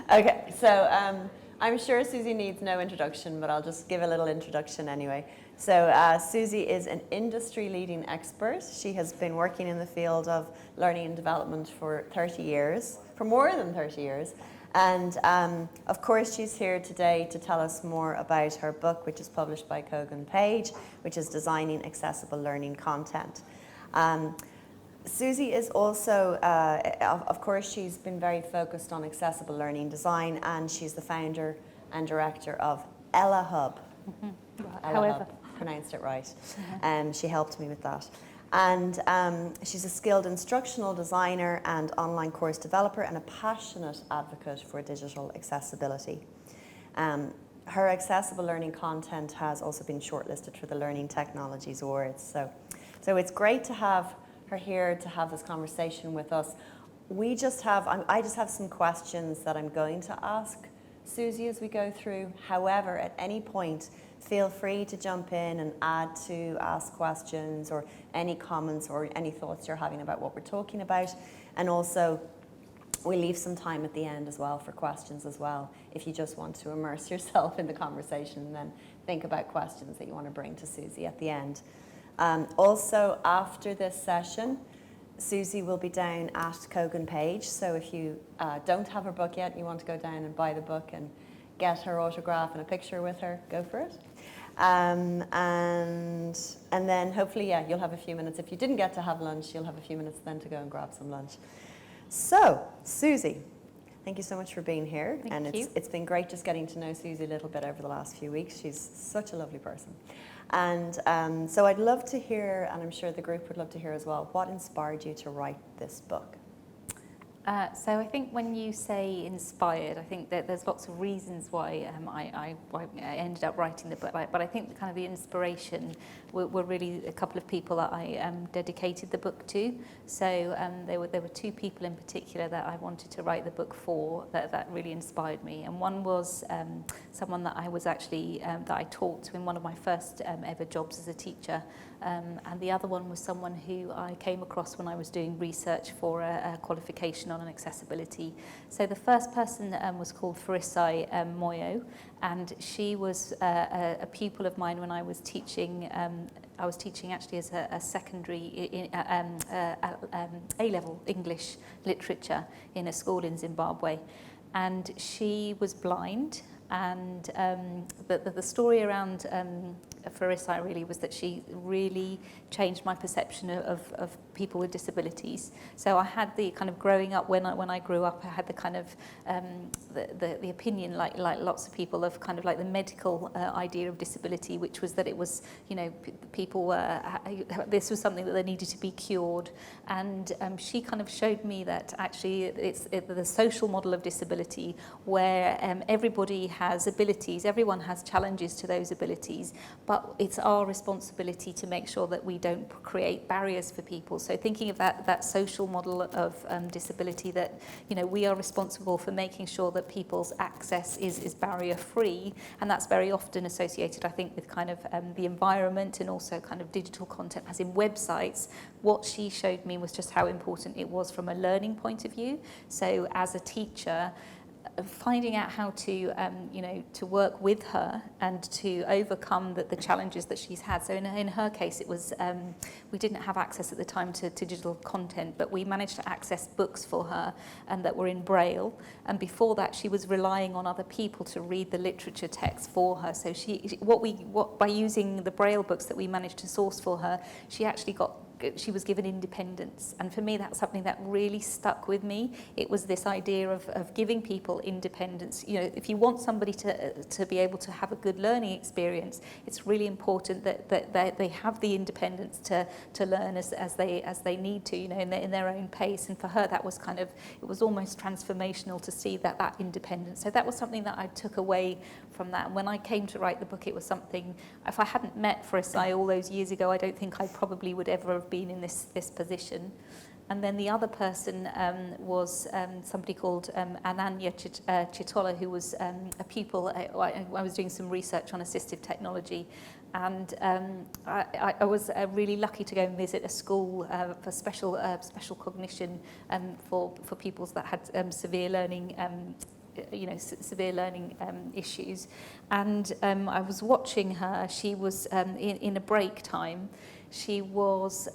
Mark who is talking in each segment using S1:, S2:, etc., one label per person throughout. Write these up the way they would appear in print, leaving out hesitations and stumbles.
S1: Okay, so I'm sure Susie needs no introduction, but I'll just give a little introduction anyway. So Susie is an industry-leading expert. She has been working in the field of learning and development for 30 years, for more than 30 years. And of course, she's here today to tell us more about her book, which is published by Kogan Page, which is Designing Accessible Learning Content. Susie is also, of course, she's been very focused on accessible learning design, and she's the founder and director of Ella Hub.
S2: Right.
S1: Ella
S2: However,
S1: Hub, pronounced it right. She helped me with that. And she's a skilled instructional designer and online course developer and a passionate advocate for digital accessibility. Her accessible learning content has also been shortlisted for the Learning Technologies Awards. So it's great to have her here to have this conversation with us. I just have some questions that I'm going to ask Susie as we go through. However, at any point, feel free to jump in and ask questions or any comments or any thoughts you're having about what we're talking about. And also, we leave some time at the end as well for questions as well. If you just want to immerse yourself in the conversation, then think about questions that you want to bring to Susie at the end. Also, after this session, Susie will be down at Kogan Page. So if you don't have her book yet, you want to go down and buy the book and get her autograph and a picture with her, go for it. And then hopefully, you'll have a few minutes. If you didn't get to have lunch, you'll have a few minutes then to go and grab some lunch. So, Susie, thank you so much for being here.
S2: Thank you.
S1: It's been great just getting to know Susie a little bit over the last few weeks. She's such a lovely person. And so I'd love to hear, and I'm sure the group would love to hear as well, what inspired you to write this book?
S2: So I think when you say inspired, I think that there's lots of reasons why I ended up writing the book. But I think the kind of the inspiration were really a couple of people that I dedicated the book to. So there were two people in particular that I wanted to write the book for that really inspired me. And one was someone that I was actually that I taught to in one of my first ever jobs as a teacher. And the other one was someone who I came across when I was doing research for a qualification on accessibility. So the first person was called Farisai Moyo, and she was a pupil of mine when I was teaching. I was teaching actually as a secondary A-level English literature in a school in Zimbabwe, and she was blind. And the story around Farisai really was that she really changed my perception of people with disabilities. So I had the kind of growing up, when I grew up, I had the kind of the opinion, like lots of people, of kind of like the medical idea of disability, which was that it was, people were, this was something that they needed to be cured. And she kind of showed me that actually it's the social model of disability, where everybody has abilities, everyone has challenges to those abilities, but it's our responsibility to make sure that we don't create barriers for people. So thinking of that social model of disability, that we are responsible for making sure that people's access is barrier free, and that's very often associated, I think, with kind of the environment and also kind of digital content, as in websites. What she showed me was just how important it was from a learning point of view. So as a teacher, finding out how to to work with her and to overcome the challenges that she's had. So in her case, it was we didn't have access at the time to digital content, but we managed to access books for her and that were in Braille. And before that, she was relying on other people to read the literature text for her. So by using the Braille books that we managed to source for her, she was given independence. And for me, that's something that really stuck with me. It was this idea of giving people independence. If you want somebody to be able to have a good learning experience, it's really important that they have the independence to learn as they need to, in their own pace. And for her, that was it was almost transformational to see that independence. So that was something that I took away from that. And when I came to write the book, it was something, if I hadn't met Farisai all those years ago, I don't think I probably would ever have been in this position. And then the other person was somebody called Ananya Chitola, who was a pupil. I was doing some research on assistive technology, And I was really lucky to go and visit a school for special cognition for pupils that had severe learning severe learning issues. And I was watching her. She was in a break time. She was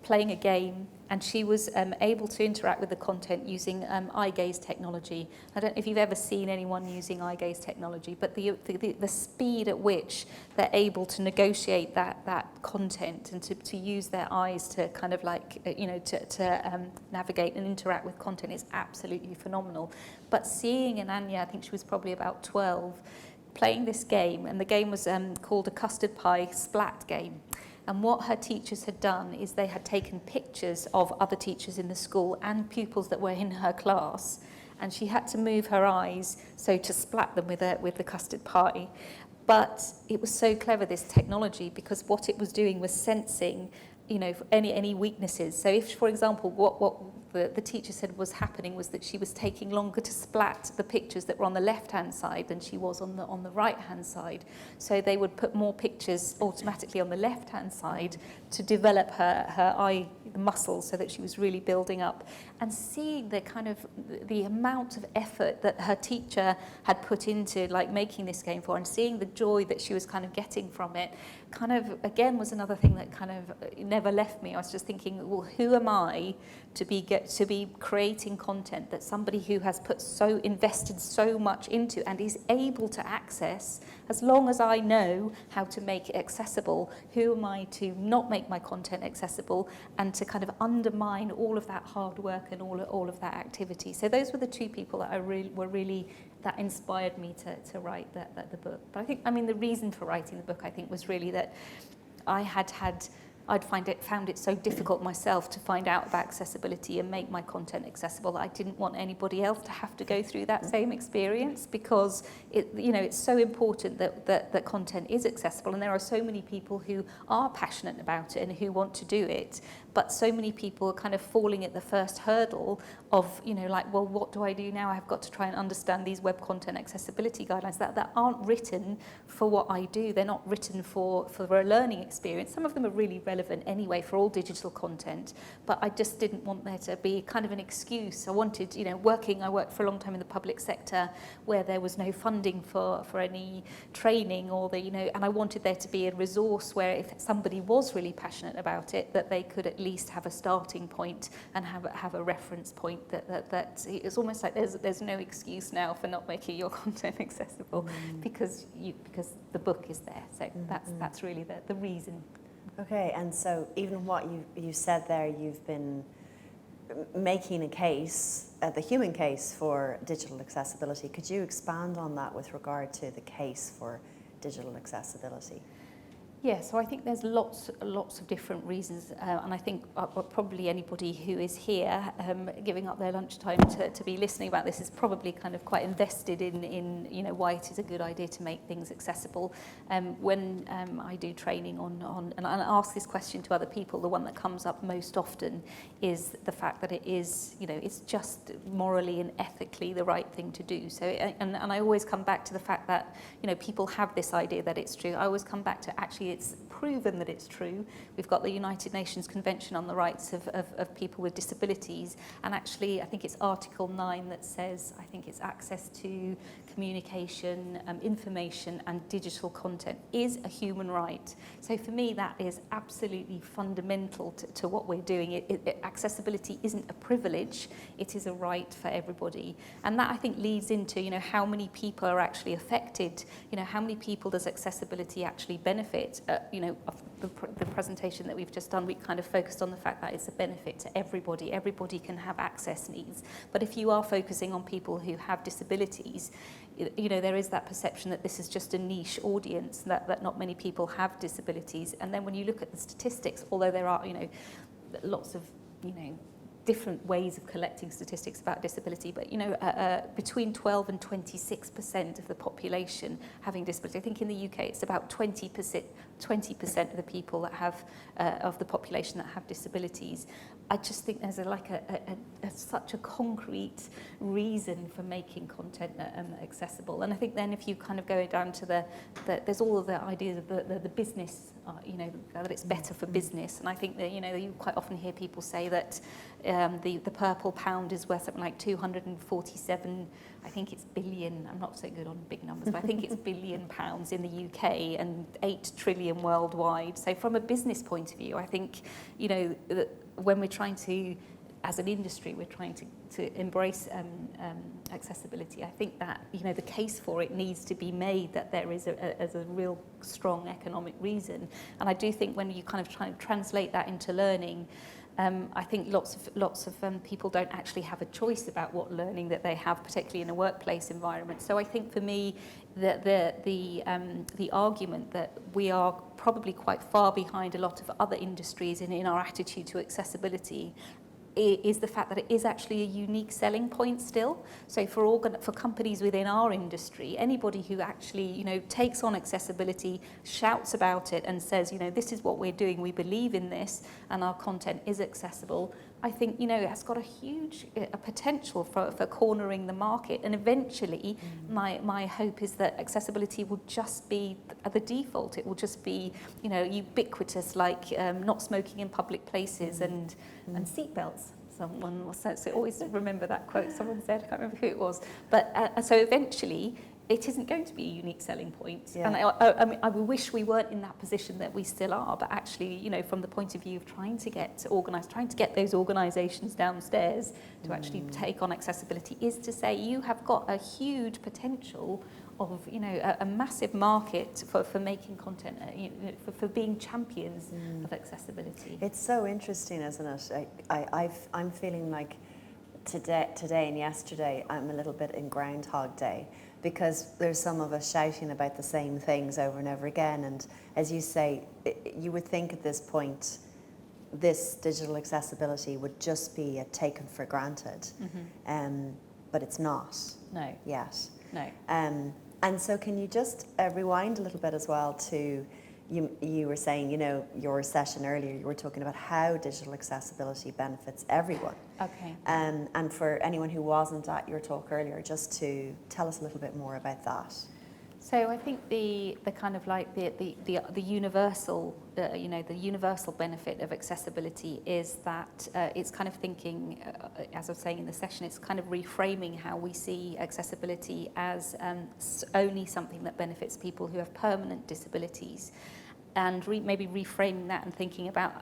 S2: playing a game, and she was able to interact with the content using eye gaze technology. I don't know if you've ever seen anyone using eye gaze technology, but the speed at which they're able to negotiate that content and to use their eyes to kind of like, to navigate and interact with content is absolutely phenomenal. But seeing Ananya, I think she was probably about 12, playing this game, and the game was called a custard pie splat game. And what her teachers had done is they had taken pictures of other teachers in the school and pupils that were in her class, and she had to move her eyes so to splat them with the custard pie. But it was so clever, this technology, because what it was doing was sensing, any weaknesses. So if, for example, what the teacher said was happening was that she was taking longer to splat the pictures that were on the left-hand side than she was on the right-hand side. So they would put more pictures automatically on the left-hand side to develop her eye muscles so that she was really building up. And seeing the amount of effort that her teacher had put into like making this game for her, and seeing the joy that she was kind of getting from it, kind of again was another thing that kind of never left me. I was just thinking, well, who am I to be creating content that somebody who has invested so much into and is able to access, as long as I know how to make it accessible, who am I to not make my content accessible and to kind of undermine all of that hard work and all of that activity? So those were the two people that that inspired me to write the book. But I think, the reason for writing the book, I think, was really that I'd found it so difficult myself to find out about accessibility and make my content accessible that I didn't want anybody else to have to go through that same experience, because it's so important that content is accessible, and there are so many people who are passionate about it and who want to do it, but so many people are kind of falling at the first hurdle of, well, what do I do now? I've got to try and understand these web content accessibility guidelines that aren't written for what I do. They're not written for a learning experience. Some of them are really relevant anyway for all digital content, but I just didn't want there to be kind of an excuse. I wanted, I worked for a long time in the public sector where there was no funding for any training and I wanted there to be a resource where if somebody was really passionate about it, that they could at least have a starting point and have a reference point that it's almost like there's no excuse now for not making your content accessible, because the book is there. So that's really the reason.
S1: Okay, and so even what you said there, you've been making a case, the human case for digital accessibility. Could you expand on that with regard to the case for digital accessibility?
S2: Yeah, so I think there's lots of different reasons, and I think probably anybody who is here giving up their lunchtime to be listening about this is probably kind of quite invested in why it is a good idea to make things accessible. When I do training on and I ask this question to other people, the one that comes up most often is the fact that it is, it's just morally and ethically the right thing to do. So, and I always come back to the fact that, people have this idea that it's true. I always come back to actually it's proven that it's true. We've got the United Nations Convention on the Rights of People with Disabilities, and actually I think it's Article 9 that says, I think it's access to communication, information and digital content is a human right. So for me that is absolutely fundamental to what we're doing. Accessibility isn't a privilege, it is a right for everybody. And that I think leads into how many people are actually affected, how many people does accessibility actually benefit. Of the presentation that we've just done, we kind of focused on the fact that it's a benefit to everybody. Everybody can have access needs. But if you are focusing on people who have disabilities, there is that perception that this is just a niche audience, that not many people have disabilities. And then when you look at the statistics, although there are, lots of, different ways of collecting statistics about disability, but between 12 and 26% of the population having disability. I think in the UK it's about 20% of the people that have of the population that have disabilities. I just think there's such a concrete reason for making content accessible. And I think then if you kind of go down to there's all of the ideas of the business, that it's better for business. And I think that, you quite often hear people say that the purple pound is worth something like 247, I think it's billion, I'm not so good on big numbers, but I think it's billion pounds in the UK and 8 trillion worldwide. So from a business point of view, I think, when we're trying to, as an industry, we're trying to embrace accessibility, I think that, the case for it needs to be made that there is a real strong economic reason. And I do think when you kind of try and translate that into learning, I think lots of people don't actually have a choice about what learning that they have, particularly in a workplace environment. So I think for me, the argument that we are probably quite far behind a lot of other industries in our attitude to accessibility is the fact that it is actually a unique selling point still. So for companies within our industry, anybody who actually, takes on accessibility, shouts about it and says, this is what we're doing, we believe in this, and our content is accessible, I think, it has got a huge potential for cornering the market. And eventually, my hope is that accessibility will just be the default. It will just be, ubiquitous, like not smoking in public places and seatbelts. Someone was saying, so always remember that quote someone said, I can't remember who it was. But so eventually, it isn't going to be a unique selling point. Yeah. And I wish we weren't in that position that we still are, but actually, from the point of view of trying to get those organisations downstairs to actually take on accessibility, is to say you have got a huge potential of, a massive market for making content, for being champions of accessibility.
S1: It's so interesting, isn't it? I'm feeling like today and yesterday I'm a little bit in Groundhog Day, because there's some of us shouting about the same things over and over again. And as you say, you would think at this point, this digital accessibility would just be taken for granted. But it's not.
S2: No.
S1: Yet.
S2: No.
S1: And so can you just rewind a little bit as well to, you were saying, your session earlier, you were talking about how digital accessibility benefits everyone.
S2: Okay.
S1: And for anyone who wasn't at your talk earlier, just to tell us a little bit more about that.
S2: So I think the kind of like the universal, the universal benefit of accessibility is that it's kind of thinking, as I was saying in the session, it's kind of reframing how we see accessibility as only something that benefits people who have permanent disabilities. And maybe reframing that and thinking about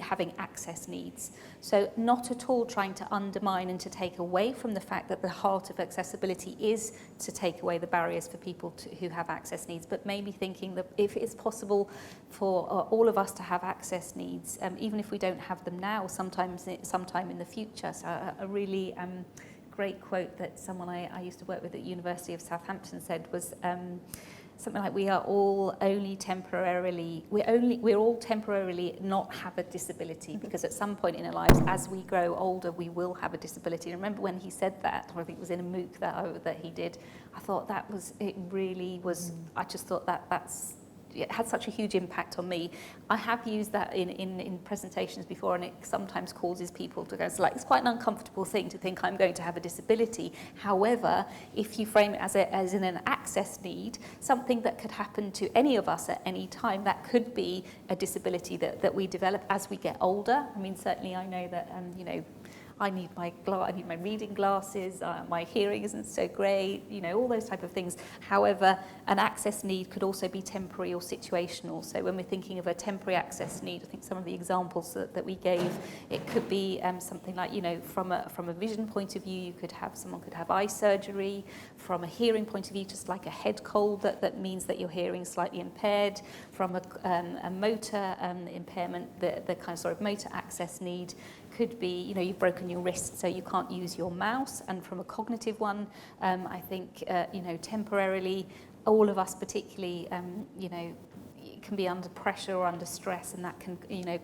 S2: having access needs. So not at all trying to undermine and to take away from the fact that the heart of accessibility is to take away the barriers for people who have access needs, but maybe thinking that if it's possible for all of us to have access needs, even if we don't have them now, sometime in the future. So a really great quote that someone I used to work with at University of Southampton said was, something like, we're all temporarily not have a disability, because at some point in our lives, as we grow older, we will have a disability. And I remember when he said that, or I think it was in a MOOC that he did, I thought I just thought it had such a huge impact on me. I have used that in presentations before, and it sometimes causes people to go, it's quite an uncomfortable thing to think I'm going to have a disability. However, if you frame it as in an access need, something that could happen to any of us at any time, that could be a disability that we develop as we get older. I mean, certainly I know that, I need my reading glasses, my hearing isn't so great, all those type of things. However, an access need could also be temporary or situational. So when we're thinking of a temporary access need, I think some of the examples that we gave, it could be something like, from a vision point of view, someone could have eye surgery. From a hearing point of view, just like a head cold, that means that your hearing is slightly impaired. From a motor impairment, the kind of sort of motor access need could be, you've broken your wrist, so you can't use your mouse. And from a cognitive one, I think, temporarily, all of us particularly, can be under pressure or under stress, and that can, you know,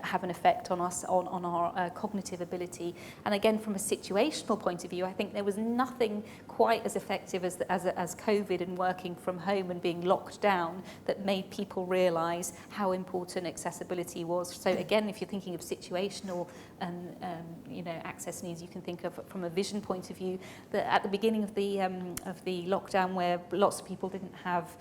S2: have an effect on us, on our cognitive ability. And again, from a situational point of view, I think there was nothing quite as effective as COVID and working from home and being locked down that made people realise how important accessibility was. So again, if you're thinking of situational you know, access needs, you can think of from a vision point of view that at the beginning of the lockdown, where lots of people didn't have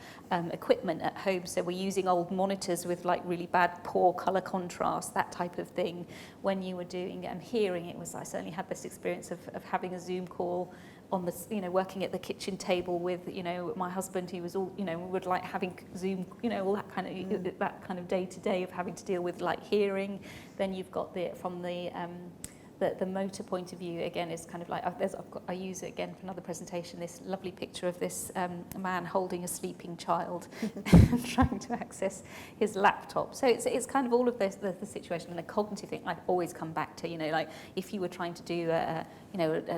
S2: equipment at home, so we're using old monitors with like really bad, poor colour contrast, that type of thing. When you were doing hearing, it was, I certainly had this experience of having a Zoom call on the, you know, working at the kitchen table with, you know, my husband, who was all, you know, would like having Zoom, you know, all that kind of day to day of having to deal with like hearing. Then you've got from the motor point of view, again, is kind of like, I use it again for another presentation, this lovely picture of this man holding a sleeping child and trying to access his laptop. So it's kind of all of this, the situation, and the cognitive thing I always come back to, you know, like if you were trying to do a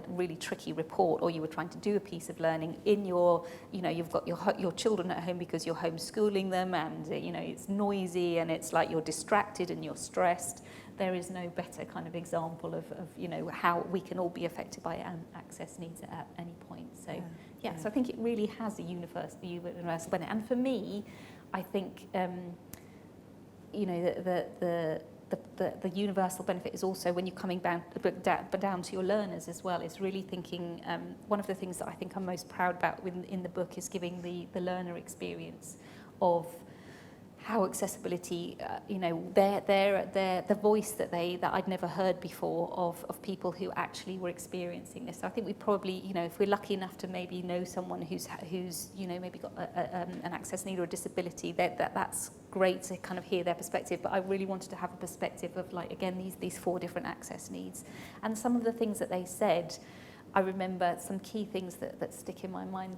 S2: really tricky report, or you were trying to do a piece of learning in your, you know, you've got your children at home because you're homeschooling them, and, you know, it's noisy and it's like you're distracted and you're stressed. There is no better kind of example of you know, how we can all be affected by access needs at any point. So so I think it really has a universal benefit. And for me, I think you know, the universal benefit is also when you're coming down to your learners as well. It's really thinking, one of the things that I think I'm most proud about in the book is giving the learner experience of how accessibility, you know, the voice that I'd never heard before of people who actually were experiencing this. So I think we probably, you know, if we're lucky enough to maybe know someone who's you know, maybe got an access need or a disability, that's great to kind of hear their perspective. But I really wanted to have a perspective of, like, again, these 4 different access needs, and some of the things that they said. I remember some key things that stick in my mind.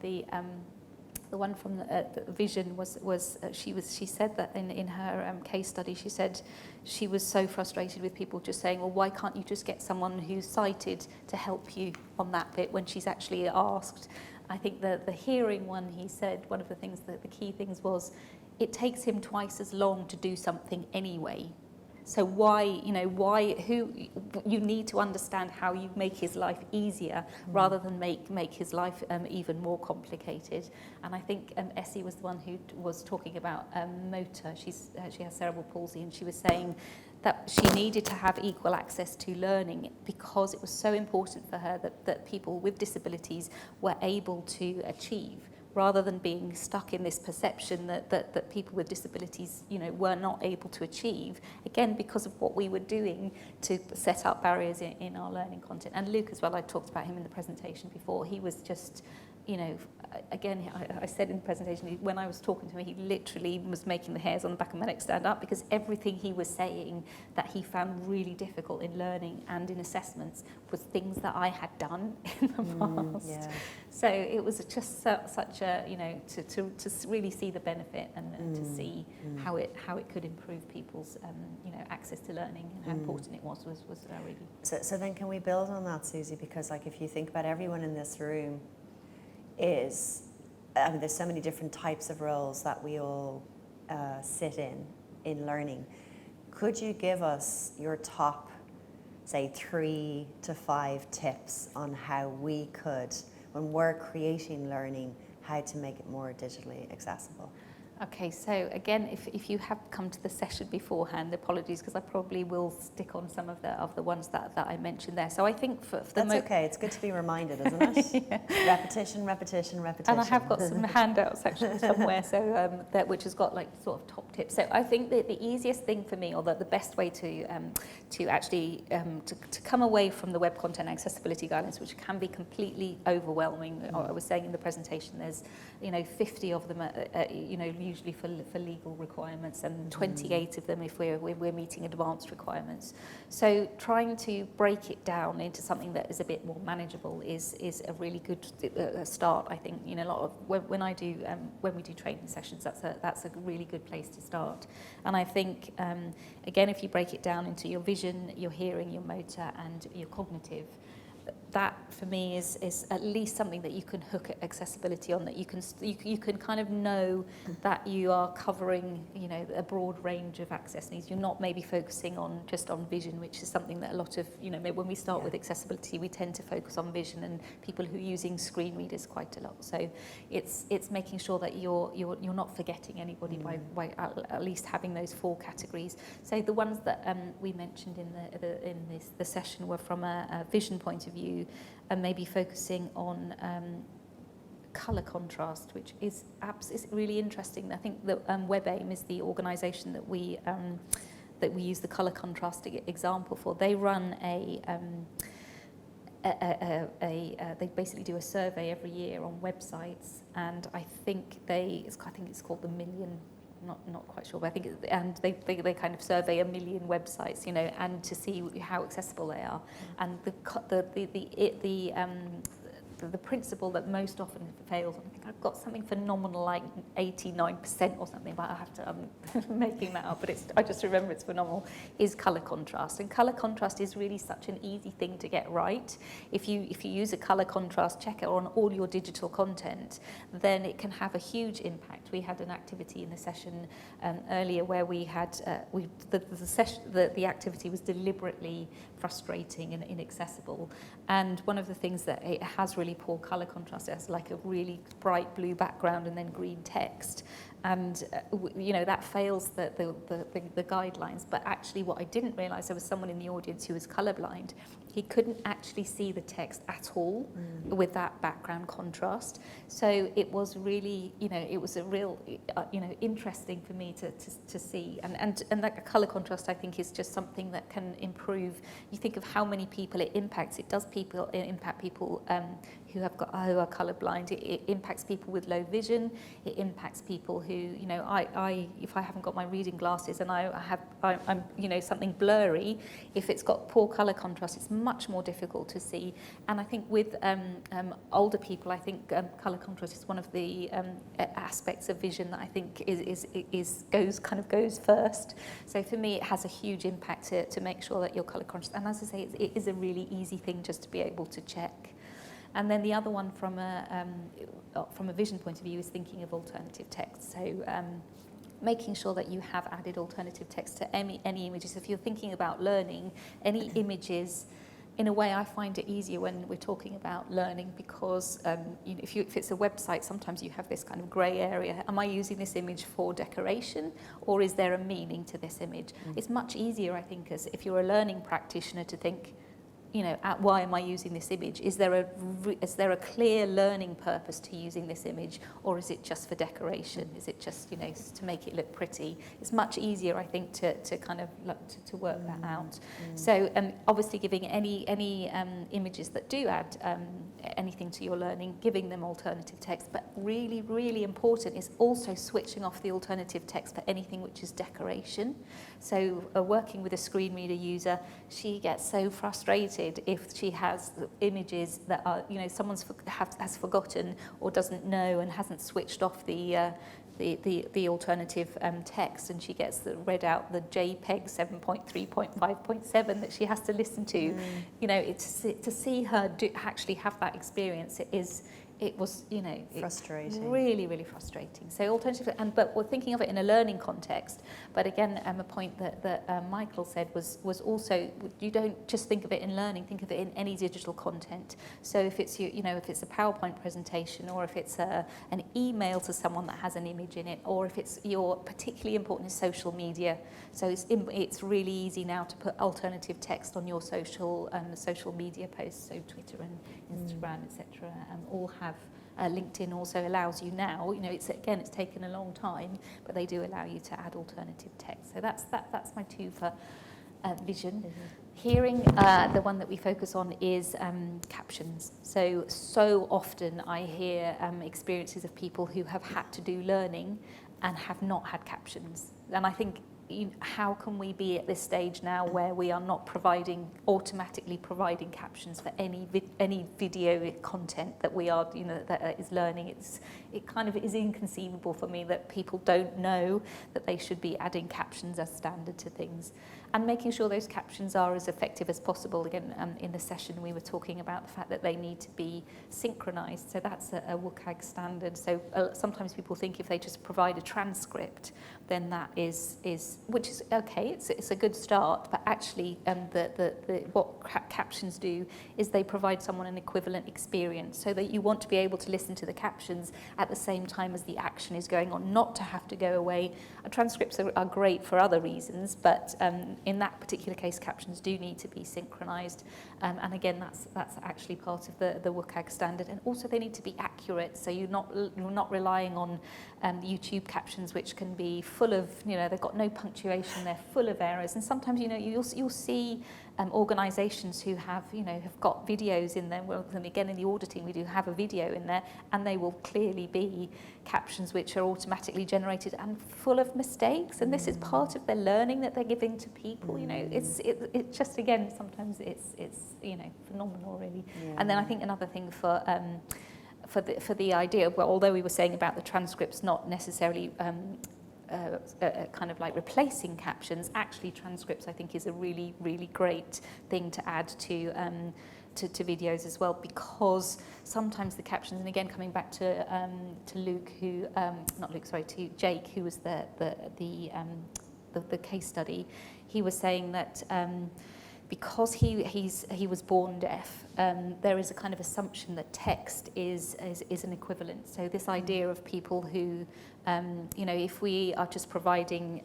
S2: The one from the vision was she said that in her case study, she said she was so frustrated with people just saying, well, why can't you just get someone who's sighted to help you on that bit, when she's actually asked. I think the hearing one, he said one of the things, that the key things was, it takes him twice as long to do something anyway. So you need to understand how you make his life easier rather than make his life even more complicated. And I think Essie was the one who was talking about motor. She has cerebral palsy, and she was saying that she needed to have equal access to learning because it was so important for her that people with disabilities were able to achieve, rather than being stuck in this perception that people with disabilities, you know, were not able to achieve, again, because of what we were doing to set up barriers in our learning content. And Luke as well, I talked about him in the presentation before. He was just, you know, again, I said in the presentation, when I was talking to him, he literally was making the hairs on the back of my neck stand up, because everything he was saying that he found really difficult in learning and in assessments was things that I had done in the past. Yeah. So it was just such a, you know, to really see the benefit and to see how it could improve people's, you know, access to learning, and how important it was really.
S1: So then can we build on that, Susie? Because, like, if you think about everyone in this room, there's so many different types of roles that we all sit in learning. Could you give us your top, say, 3 to 5 tips on how we could, when we're creating learning, how to make it more digitally accessible?
S2: Okay, so again, if you have come to the session beforehand, apologies, because I probably will stick on some of the ones that I mentioned there. So I think for the
S1: that's okay. It's good to be reminded, isn't it? Yeah. Repetition. And
S2: I have got some handouts actually somewhere, so which has got like sort of top tips. So I think that the easiest thing for me, or the best way to actually to come away from the web content accessibility guidelines, which can be completely overwhelming. I was saying in the presentation, there's 50 of them, usually for legal requirements, and 28 of them if we're meeting advanced requirements. So trying to break it down into something that is a bit more manageable is a really good start. I think a lot of when we do training sessions, that's a really good place to start. And I think again, if you break it down into your vision, your hearing, your motor, and your cognitive, that for me is at least something that you can hook accessibility on, that you can kind of know that you are covering, you know, a broad range of access needs. You're not maybe focusing on just on vision, which is something that a lot of, you know, when we start with accessibility, we tend to focus on vision and people who are using screen readers quite a lot. So it's making sure that you're not forgetting anybody by at least having those 4 categories. So the ones that we mentioned in the session were from a vision point of view, and maybe focusing on colour contrast, which is really interesting. I think that WebAIM is the organisation that we use the colour contrast example for. They run they basically do a survey every year on websites, and I think it's called the Million. Not quite sure, but I think they kind of survey 1 million websites, you know, and to see how accessible they are. And the principle that most often fails, I think I've got something phenomenal like 89% or something, but I'm making that up, but I just remember it's phenomenal, is colour contrast. And colour contrast is really such an easy thing to get right. If you use a colour contrast checker on all your digital content, then it can have a huge impact. We had an activity in the session earlier where we had the activity was deliberately frustrating and inaccessible. And one of the things that it has really poor colour contrast, it has like a really bright blue background and then green text. And, you know, that fails the guidelines. But actually what I didn't realise, there was someone in the audience who was colourblind. He couldn't actually see the text at all with that background contrast. So it was really, you know, it was a real, you know, interesting for me to see. And that colour contrast, I think, is just something that can improve. You think of how many people it impacts. It does impact people who are colourblind. It impacts people with low vision. It impacts people who, you know, if I haven't got my reading glasses and I'm you know, something blurry, if it's got poor colour contrast, it's much more difficult to see. And I think with older people, I think colour contrast is one of the aspects of vision that I think goes first. So for me, it has a huge impact to make sure that your colour contrast. And as I say, it is a really easy thing just to be able to check. And then the other one from a vision point of view is thinking of alternative text. So making sure that you have added alternative text to any images. If you're thinking about learning, any images, in a way I find it easier when we're talking about learning, because you know, if it's a website, sometimes you have this kind of grey area. Am I using this image for decoration, or is there a meaning to this image? It's much easier, I think, as if you're a learning practitioner, to think, you know, why am I using this image? Is there a clear learning purpose to using this image, or is it just for decoration? Is it just, you know, to make it look pretty? It's much easier, I think, to kind of to work that out. So obviously giving any images that do add anything to your learning, giving them alternative text, but really, really important is also switching off the alternative text for anything which is decoration. So working with a screen reader user, she gets so frustrated if she has images that are, you know, someone has forgotten or doesn't know and hasn't switched off the alternative text, and she gets read out the JPEG 7.3.5.7 that she has to listen to. You know, to see her actually have that experience, it was, you know,
S1: frustrating.
S2: Really, really frustrating. So alternative, but we're thinking of it in a learning context. But again, a point that Michael said was also, you don't just think of it in learning, think of it in any digital content. So if it's if it's a PowerPoint presentation, or if it's an email to someone that has an image in it, or if it's particularly important is social media. So it's really easy now to put alternative text on your social media posts. So Twitter and Instagram, etc. All have. LinkedIn also allows you now, you know, it's taken a long time, but they do allow you to add alternative text. So that's my two for vision. Hearing, the one that we focus on is captions. So often I hear experiences of people who have had to do learning and have not had captions. And I think how can we be at this stage now where we are not automatically providing captions for any video content that we are, that is learning. It kind of is inconceivable for me that people don't know that they should be adding captions as standard to things, and making sure those captions are as effective as possible. Again, in the session we were talking about the fact that they need to be synchronized, so that's a WCAG standard. So sometimes people think if they just provide a transcript, then that is which is okay, it's a good start, but actually what captions do is they provide someone an equivalent experience, so that you want to be able to listen to the captions at the same time as the action is going on, not to have to go away. Transcripts are great for other reasons, but in that particular case, captions do need to be synchronized, and again, that's actually part of the WCAG standard. And also they need to be accurate, so you're not relying on YouTube captions, which can be full of, they've got no punctuation, they're full of errors, and sometimes you'll see organisations who have got videos in there. Well, and again, in the auditing we do have a video in there, and they will clearly be captions which are automatically generated and full of mistakes, and this is part of the learning that they're giving to people. It's just, again, sometimes it's phenomenal, really. Yeah. And then I think another thing for the idea, well, although we were saying about the transcripts not necessarily kind of like replacing captions, actually transcripts I think is a really, really great thing to add to videos as well, because sometimes the captions, and again coming back to Luke, to Jake, who was the case study, he was saying that because he was born deaf, there is a kind of assumption that text is an equivalent. So this idea of people who, if we are just providing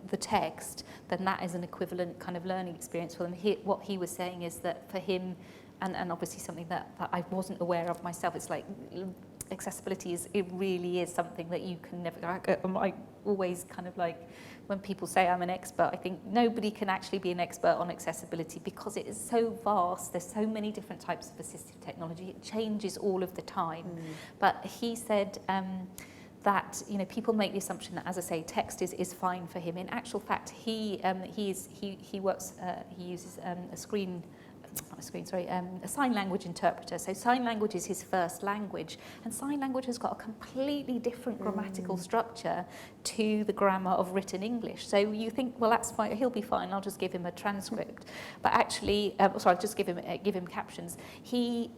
S2: the text, then that is an equivalent kind of learning experience for them. What he was saying is that for him, and obviously something that I wasn't aware of myself, it's like accessibility really is something that you can never. I always kind of like, when people say I'm an expert, I think nobody can actually be an expert on accessibility because it is so vast. There's so many different types of assistive technology. It changes all of the time. But he said that people make the assumption that, as I say, text is fine for him. In actual fact, he uses a sign language interpreter. So sign language is his first language, and sign language has got a completely different grammatical structure to the grammar of written English. So you think, well, that's fine, he'll be fine, I'll just give him a transcript. But actually, just give him captions. He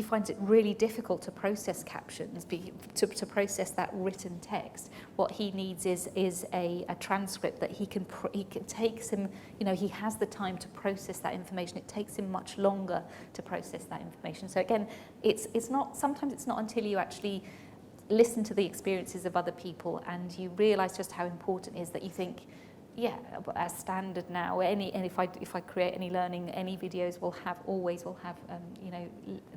S2: finds it really difficult to process captions, to process that written text. What he needs is a transcript that he can take some, he has the time to process that information. It takes him much longer to process that information. So again, sometimes it's not until you actually listen to the experiences of other people and you realise just how important it is that you think, yeah, as standard now, and if I create any learning, any videos will always have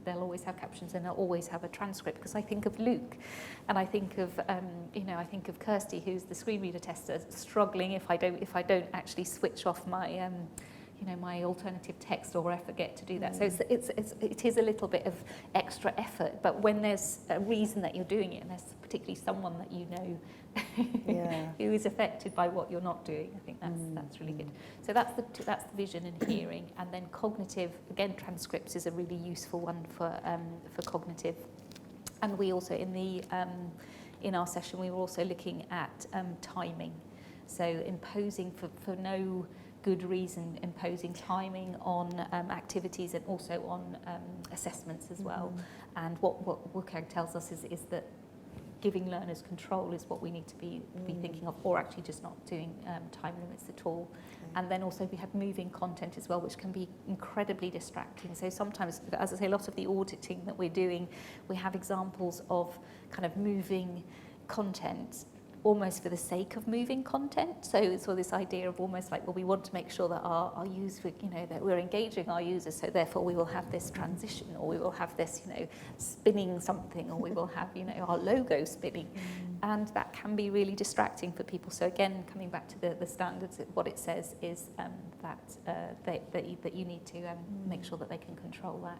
S2: they'll always have captions and they'll always have a transcript, because I think of Luke, and I think of I think of Kirsty, who's the screen reader tester, struggling if I don't actually switch off my my alternative text, or I forget to do that. So it is a little bit of extra effort, but when there's a reason that you're doing it, and there's particularly someone that who is affected by what you're not doing, I think that's really good. So that's the vision and hearing, and then cognitive. Again, transcripts is a really useful one for cognitive, and we also in our session we were also looking at timing. So imposing for no good reason, imposing timing on activities and also on assessments as well. And what WCAG tells us is that giving learners control is what we need to be thinking of, or actually just not doing time limits at all. And then also we had moving content as well, which can be incredibly distracting. So sometimes, as I say, a lot of the auditing that we're doing, we have examples of kind of moving content almost for the sake of moving content. So it's this idea of almost like, well, we want to make sure that our users, that we're engaging our users, so therefore we will have this transition, or we will have this, spinning something, or we will have, our logo spinning. And that can be really distracting for people. So again, coming back to the standards, what it says is that you need to make sure that they can control that.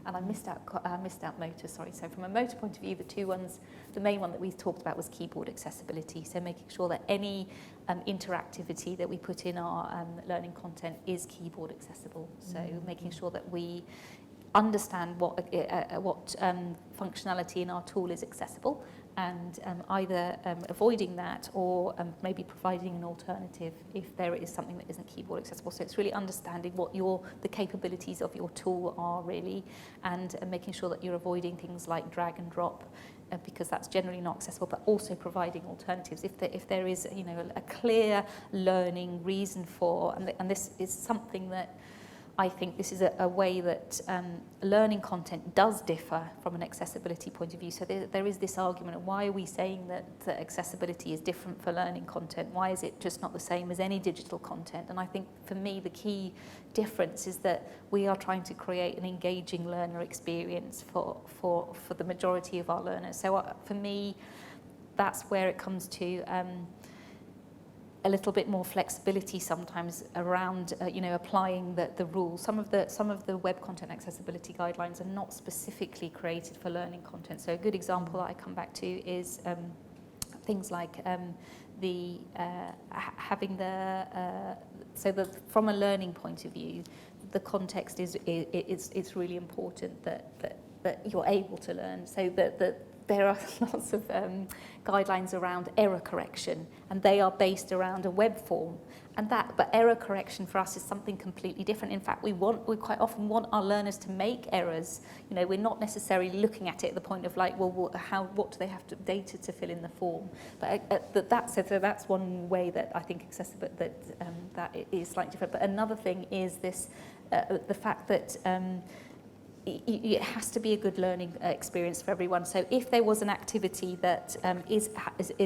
S2: And I missed out motor, sorry. So from a motor point of view, the main one that we talked about was keyboard accessibility. So making sure that any interactivity that we put in our learning content is keyboard accessible. So making sure that we understand what functionality in our tool is accessible, and either avoiding that or maybe providing an alternative if there is something that isn't keyboard accessible. So it's really understanding what the capabilities of your tool are really, and making sure that you're avoiding things like drag and drop, because that's generally not accessible, but also providing alternatives if there is a clear learning reason for, and this is something that I think this is a way that learning content does differ from an accessibility point of view. So there is this argument of why are we saying that accessibility is different for learning content? Why is it just not the same as any digital content? And I think for me the key difference is that we are trying to create an engaging learner experience for the majority of our learners. So for me, that's where it comes to a little bit more flexibility sometimes around applying the rules. Some of the web content accessibility guidelines are not specifically created for learning content. So a good example that I come back to is things like from a learning point of view, the context it's really important that you're able to learn. So that there are lots of guidelines around error correction, and they are based around a web form. But error correction for us is something completely different. In fact, we quite often want our learners to make errors. We're not necessarily looking at it at the point of like, well, what do they have data to fill in the form? But that's one way that I think accessible that it is slightly different. But another thing is this, the fact that it has to be a good learning experience for everyone. So if there was an activity that is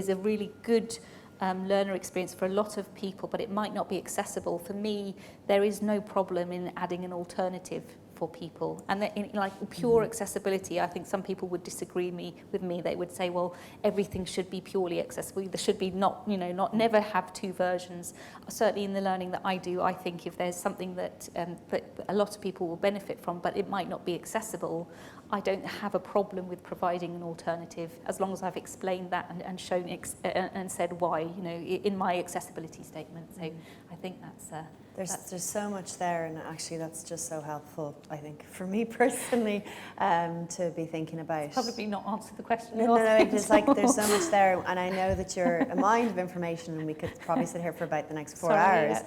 S2: a really good learner experience for a lot of people, but it might not be accessible, for me, there is no problem in adding an alternative for people. And in like pure accessibility, I think some people would disagree with me. They would say, well, everything should be purely accessible. There should be never have two versions. Certainly in the learning that I do, I think if there's something that a lot of people will benefit from, but it might not be accessible, I don't have a problem with providing an alternative as long as I've explained that and shown and said why, in my accessibility statement. So I think
S1: there's so much there, and actually that's just so helpful, I think, for me personally, to be thinking about.
S2: Probably not answered the question.
S1: No, it's like there's so much there, and I know that you're a mind of information, and we could probably sit here for about the next 4 hours.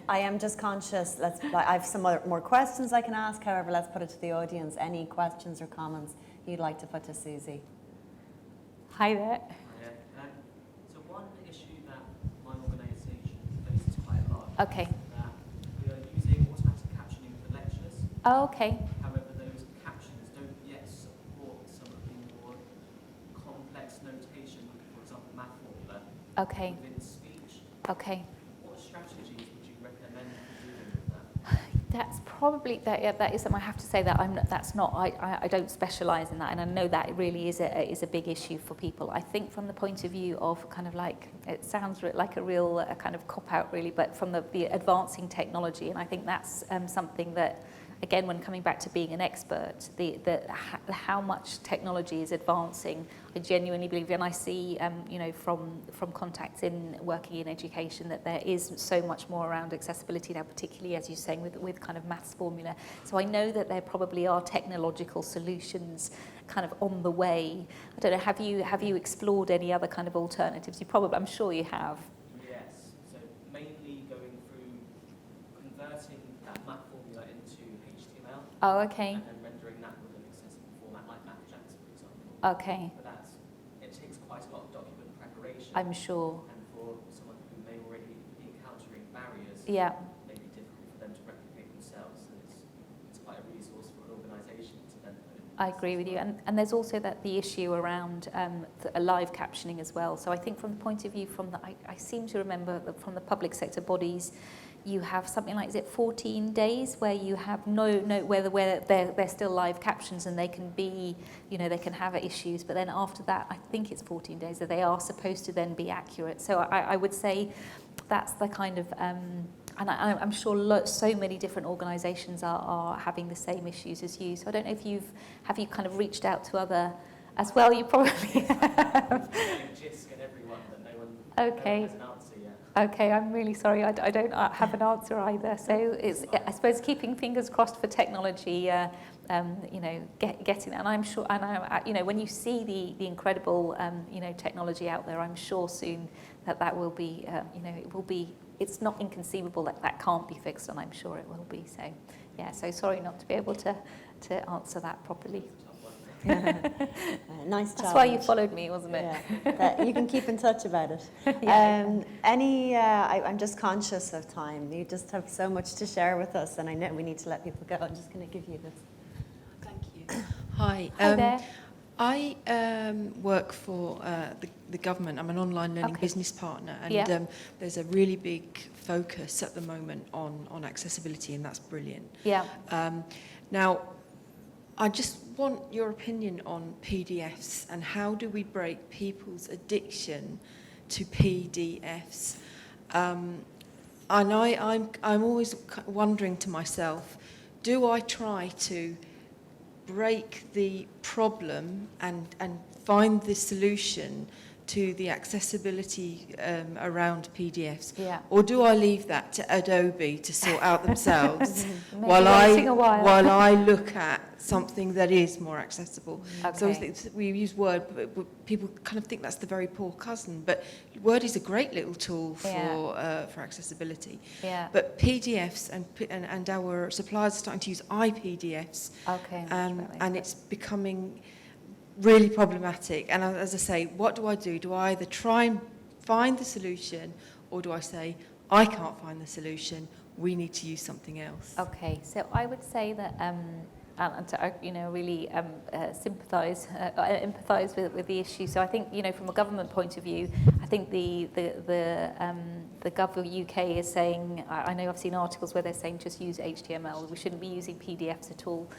S1: I am just conscious. I have some more questions I can ask. However, let's put it to the audience. Any questions or comments you'd like to put to Susie?
S2: Hi there.
S3: So one issue that my organisation faces quite a lot
S2: Okay.
S3: is that we are using automatic captioning for lectures.
S2: Oh, okay.
S3: However, those captions don't yet support some of the more complex notation, for example, math formula,
S2: Okay.
S3: within speech.
S2: Okay.
S3: What strategies would you recommend for dealing with that?
S2: That's probably that is something I have to say that I don't specialise in that, and I know that it really is a big issue for people. I think from the point of view of kind of like, it sounds like a real kind of cop out really, but from the advancing technology, and I think that's something that, again, when coming back to being an expert, how much technology is advancing, I genuinely believe, and I see, from contacts in working in education, that there is so much more around accessibility now, particularly as you're saying with kind of maths formula. So I know that there probably are technological solutions kind of on the way. I don't know. Have you explored any other kind of alternatives? I'm sure you have.
S3: Yes. So mainly going through converting that math formula into HTML.
S2: Oh, okay.
S3: And then rendering that with an accessible format like MathJax, for example.
S2: Okay.
S3: But it takes quite a lot of document preparation.
S2: I'm sure.
S3: And for someone who may already be encountering barriers,
S2: Yeah.
S3: it may be difficult for them to replicate themselves. So it's quite a resource for an organisation to then put in.
S2: I agree with you, and there's also the issue around live captioning as well. So I think from the point of view I seem to remember that from the public sector bodies, you have something like, is it 14 days where you have where they're still live captions and they can be, they can have issues, but then after that, I think it's 14 days that they are supposed to then be accurate. So I would say that's the kind of, and I'm sure so many different organisations are having the same issues as you. So I don't know if have you kind of reached out to other, as well, you probably have. Okay.
S3: Has an answer yet.
S2: Okay, I'm really sorry. I don't have an answer either. So it's, I suppose, keeping fingers crossed for technology. Getting, and I'm sure, and when you see the incredible, technology out there, I'm sure soon that will be, it will be. It's not inconceivable that can't be fixed, and I'm sure it will be. So, yeah. So sorry not to be able to answer that properly.
S1: Nice challenge.
S2: That's why you followed me, wasn't it?
S1: Yeah, you can keep in touch about it.
S2: Yeah.
S1: I'm just conscious of time. You just have so much to share with us, and I know we need to let people go. I'm just going to give you this.
S4: Thank you. Hi.
S2: Hi there.
S4: I work for the government. I'm an online learning business partner, and there's a really big focus at the moment on accessibility, and that's brilliant.
S2: Yeah.
S4: Now, I just want your opinion on PDFs and how do we break people's addiction to PDFs. And I'm always wondering to myself, do I try to break the problem and find the solution to the accessibility around PDFs, or do I leave that to Adobe to sort out themselves while I look at something that is more accessible?
S2: Okay.
S4: So we use Word, but people kind of think that's the very poor cousin. But Word is a great little tool for accessibility.
S2: Yeah.
S4: But PDFs and our suppliers are starting to use iPDFs, and it's becoming really problematic. And as I say, what do? Do I either try and find the solution, or do I say, I can't find the solution, we need to use something else?
S2: Okay, so I would say that, and to really empathise with the issue. So I think from a government point of view, I think the Gov UK is saying, I know I've seen articles where they're saying just use HTML. We shouldn't be using PDFs at all.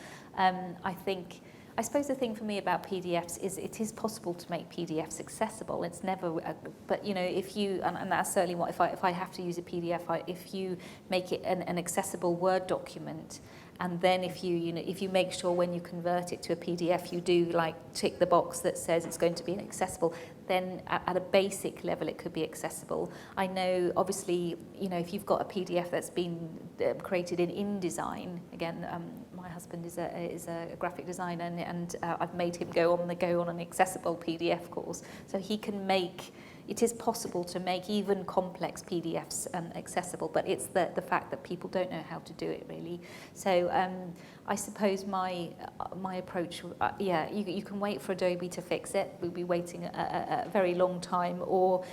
S2: I suppose the thing for me about PDFs is it is possible to make PDFs accessible. It's never, but if you, and that's certainly what, if I have to use a PDF, if you make it an accessible Word document, and then if you make sure when you convert it to a PDF, you do tick the box that says it's going to be accessible, then at a basic level it could be accessible. I know, obviously, if you've got a PDF that's been created in InDesign, again, my husband is a graphic designer, and I've made him go on an accessible PDF course, so he can make. It is possible to make even complex PDFs accessible, but it's the fact that people don't know how to do it, really. So I suppose my approach, you can wait for Adobe to fix it. We'll be waiting a very long time, or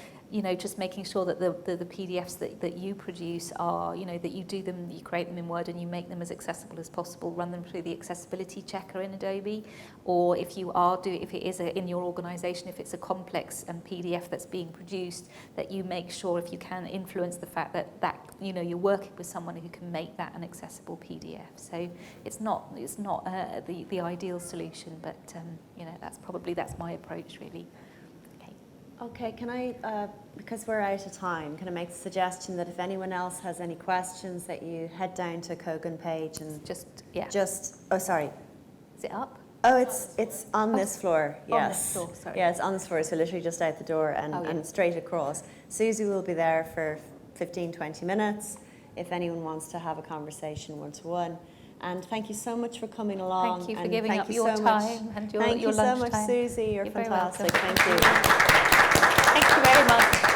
S2: just making sure that the PDFs that you produce are, that you do them, you create them in Word and you make them as accessible as possible, run them through the accessibility checker in Adobe, or if it is in your organisation, if it's a complex PDF that's being produced, that you make sure, if you can, influence the fact that you're working with someone who can make that an accessible PDF. So it's not the ideal solution, but that's my approach, really.
S1: Okay, can I, because we're out of time, can I make the suggestion that if anyone else has any questions, that you head down to Kogan page and oh, sorry.
S2: Is it up?
S1: Oh, it's on this floor, yes.
S2: On this floor, sorry.
S1: Yeah, it's on this floor, so literally just out the door and straight across. Susie will be there for 15, 20 minutes if anyone wants to have a conversation one-to-one. And thank you so much for coming along.
S2: Thank you for giving up your time and your lunch time.
S1: Thank you so much, Susie. You're fantastic.
S2: Thank you very much.